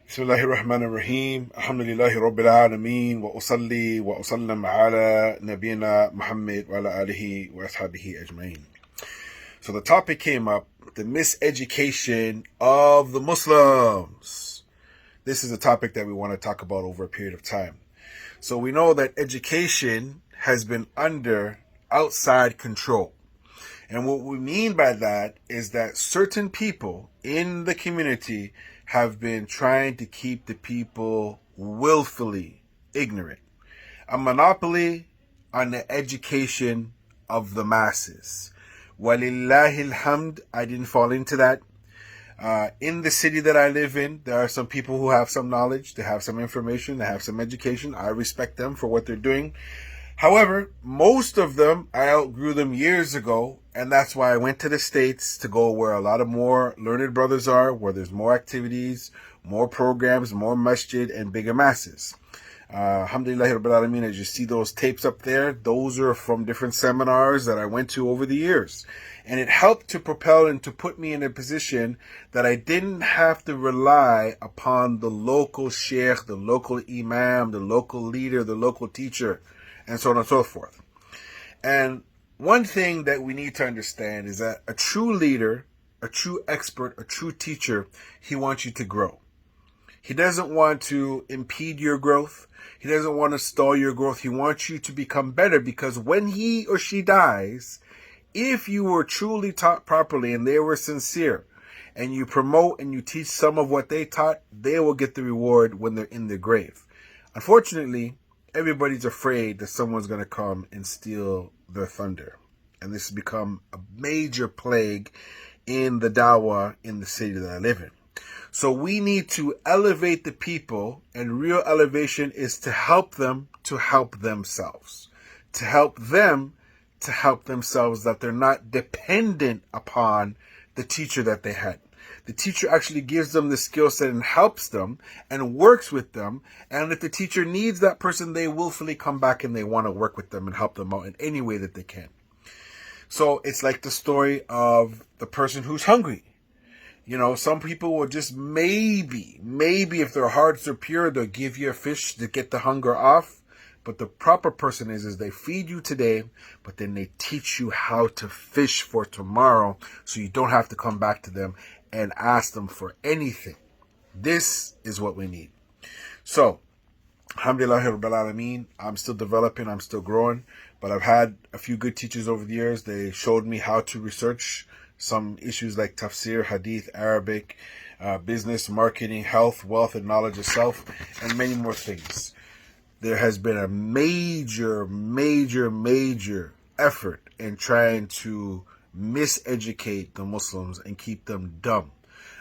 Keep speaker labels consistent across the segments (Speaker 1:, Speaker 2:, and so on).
Speaker 1: بسم الله الرحمن الرحيم الحمد لله رب العالمين وأصلي وأسلم على نبينا Muhammad وعلى آله وأصحابه أجمعين. So the topic came up, the miseducation of the Muslims. This is a topic that we want to talk about over a period of time. So we know that education has been under outside control. And what we mean by that is that certain people in the community have been trying to keep the people willfully ignorant. A monopoly on the education of the masses. Walillahi alhamd, I didn't fall into that. In the city that I live in, there are some people who have some knowledge, they have some information, they have some education. I respect them for what they're doing. However, most of them, I outgrew them years ago, and that's why I went to the States to go where a lot of more learned brothers are, where there's more activities, more programs, more masjid, and bigger masses. Alhamdulillah Rabbil Alameen, as you see those tapes up there, those are from different seminars that I went to over the years. And it helped to propel and to put me in a position that I didn't have to rely upon the local sheikh, the local imam, the local leader, the local teacher, and so on and so forth. And one thing that we need to understand is that a true leader, a true expert, a true teacher, he wants you to grow. He doesn't want to impede your growth. He doesn't want to stall your growth. He wants you to become better, because when he or she dies, if you were truly taught properly and they were sincere, and you promote and you teach some of what they taught, they will get the reward when they're in their grave. Unfortunately, everybody's afraid that someone's going to come and steal their thunder. And this has become a major plague in the dawah in the city that I live in. So we need to elevate the people, and real elevation is to help them to help themselves. To help them to help themselves, that they're not dependent upon the teacher that they had. The teacher actually gives them the skill set and helps them and works with them. And if the teacher needs that person, they willfully come back and they want to work with them and help them out in any way that they can. So it's like the story of the person who's hungry. You know, some people will just maybe if their hearts are pure, they'll give you a fish to get the hunger off. But the proper person is they feed you today, but then they teach you how to fish for tomorrow, so you don't have to come back to them and ask them for anything. This is what we need. So, alhamdulillah Rabbil Alameen, I'm still developing, I'm still growing, but I've had a few good teachers over the years. They showed me how to research some issues like tafsir, hadith, Arabic, business, marketing, health, wealth, and knowledge of self, and many more things. There has been a major effort in trying to miseducate the Muslims and keep them dumb.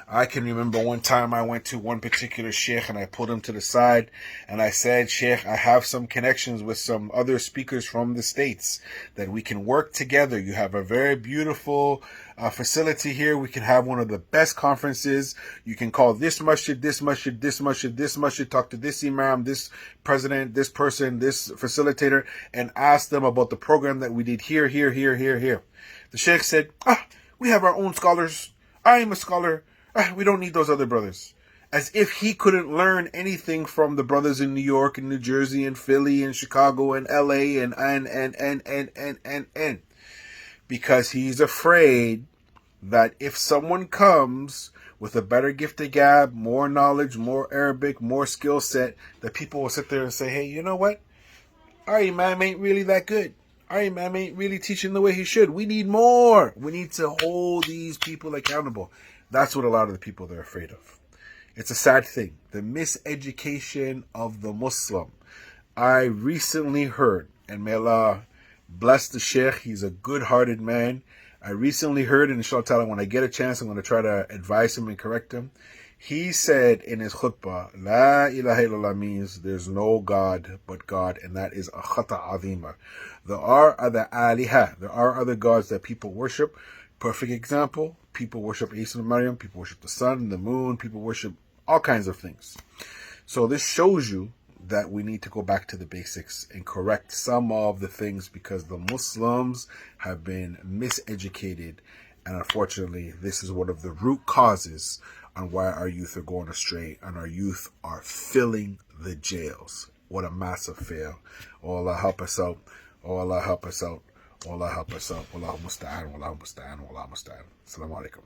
Speaker 1: I can remember one time I went to one particular sheikh and I pulled him to the side and I said, "Sheikh, I have some connections with some other speakers from the States that we can work together. You have a very beautiful facility here. We can have one of the best conferences. You can call this masjid, this masjid, this masjid, this masjid, talk to this imam, this president, this person, this facilitator, and ask them about the program that we did here. The sheikh said, we have our own scholars. I am a scholar. We don't need those other brothers. As if he couldn't learn anything from the brothers in New York and New Jersey and Philly and Chicago and LA and. Because he's afraid that if someone comes with a better gift of gab, more knowledge, more Arabic, more skill set, that people will sit there and say, hey, you know what? Our imam ain't really that good. Our imam ain't really teaching the way he should. We need more. We need to hold these people accountable. That's what a lot of the people are afraid of. It's a sad thing. The miseducation of the Muslim. I recently heard, and may Allah bless the sheikh, he's a good-hearted man. I recently heard, and inshallah, when I get a chance, I'm going to try to advise him and correct him. He said in his khutbah, La ilaha illallah means there's no God but God, and that is a khata azima. There are other aliha, there are other gods that people worship. Perfect example, people worship Isa and Maryam, people worship the sun, the moon, people worship all kinds of things. So this shows you that we need to go back to the basics and correct some of the things, because the Muslims have been miseducated, and unfortunately this is one of the root causes on why our youth are going astray, and our youth are filling the jails. What a massive fail. Oh Allah, help us out. Oh Allah, help us out. Oh Allah, help us out. Wallahu musta'an, wallahu musta'an, wallahu musta'an. Assalamu alaikum.